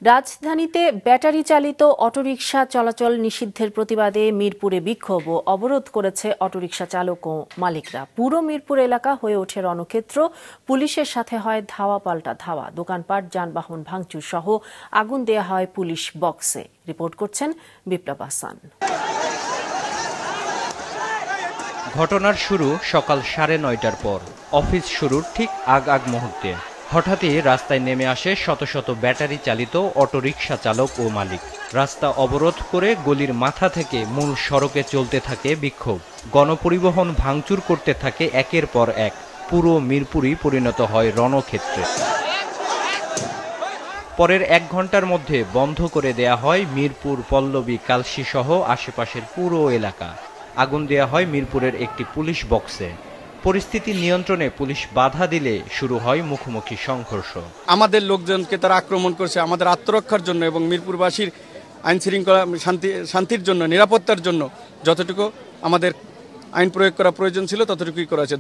রাজধানীতে ব্যাটারি চালিত অটোরিকশা চলাচল নিষিদ্ধের প্রতিবাদে মিরপুরে বিক্ষোভ ও অবরোধ করেছে অটোরিকশা চালক ও মালিকরা। পুরো মিরপুর এলাকা হয়ে ওঠে রণক্ষেত্র। পুলিশের সাথে হয় ধাওয়া পাল্টা ধাওয়া, দোকানপাট যানবাহন ভাঙচুর সহ আগুন দেয়া হয় পুলিশ বক্সে। রিপোর্ট করছেন বিপ্লব হাসান। ঘটনার শুরু সকাল 9:30টার পর। অফিস শুরুর ঠিক আগ মুহূর্তে হঠাৎই রাস্তায় নেমে আসে শত শত ব্যাটারি চালিত অটোরিকশা চালক ও মালিক। রাস্তা অবরোধ করে গলির মাথা থেকে মূল সড়কে চলতে থাকে বিক্ষোভ। গণপরিবহন ভাঙচুর করতে থাকে একের পর এক। পুরো মিরপুরই পরিণত হয় রণক্ষেত্রে। পরের 1 ঘন্টার মধ্যে বন্ধ করে দেয়া হয় মিরপুর, পল্লবী, কালশী সহ আশেপাশের পুরো এলাকা। আগুন দেয়া হয় মিরপুরের একটি পুলিশ বক্সে। পরিস্থিতি নিয়ন্ত্রণে পুলিশ বাধা দিলে শুরু হয় মুখোমুখি সংঘর্ষ। আমাদের লোকজনকে তারা আক্রমণ করছে আমাদের আত্মরক্ষার জন্য এবং মিরপুরবাসীর আইন শৃঙ্খলা শান্তির জন্য, নিরাপত্তার জন্য যতটুকু আমাদের আইন প্রয়োগ করা প্রয়োজন ছিল ততটুকুই করা হয়েছে।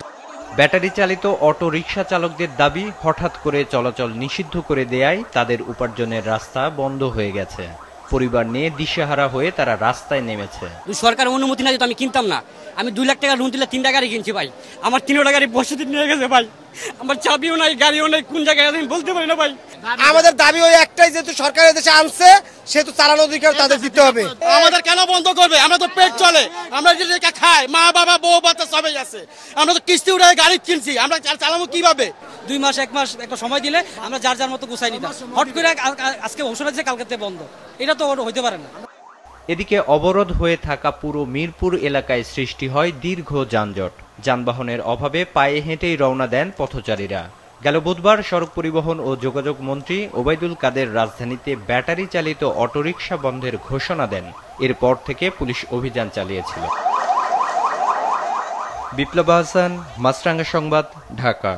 ব্যাটারি চালিত অটো রিকশা চালকদের দাবি, হঠাৎ করে চলাচল নিষিদ্ধ করে দেয়ায় তাদের উপার্জনের রাস্তা বন্ধ হয়ে গেছে। পরিবার নিয়ে দিশেহারা হয়ে তারা রাস্তায় নেমেছে। সরকার অনুমতি না দিলে আমি কিনতাম না। আমি 2 লাখ টাকা লোন দিলে 3টা গাড়ি কিনছি ভাই। আমার 3টা গাড়ি বসতি নিয়ে গেছে ভাই। আমার চাবিও নাই, গাড়িও নাই, কোন জায়গায় আমি বলতে পারি না ভাই। আমাদের দাবি ওই একটাই, যেহেতু সরকারের দেশে আনছে সেহেতু চালানোর অধিকার তাদের দিতে হবে। আমাদের কেন বন্ধ করবে? আমরা তো পেট চলে, আমরা যে খাই, মা বাবা বউ বাচ্চা সবাই আছে। আমরা তো কিস্তি উঠে গাড়ি কিনছি, আমরা চালাবো কিভাবে? 2 মাস 1 মাস একটা সময় দিলে আমরা যার যার মতো গুছাই নিতাম। হট করে আজকে ঘোষণা দিয়েছে কালকেতে বন্ধ, এটা তো হইতে পারে না। এদিকে অবরোধ হয়ে থাকা পুরো মিরপুর এলাকায় সৃষ্টি হয় দীর্ঘ যানজট। যানবাহনের অভাবে পায়ে হেঁটেই রওনা দেন পথচারীরা। গেল বুধবার সড়ক পরিবহন ও যোগাযোগ মন্ত্রী ওবায়দুল কাদের রাজধানীতে ব্যাটারি চালিত অটোরিকশা বন্ধের ঘোষণা দেন। এরপর থেকে পুলিশ অভিযান চালিয়েছিল। বিপ্লব হাসান, মাছরাঙ্গা সংবাদ, ঢাকা।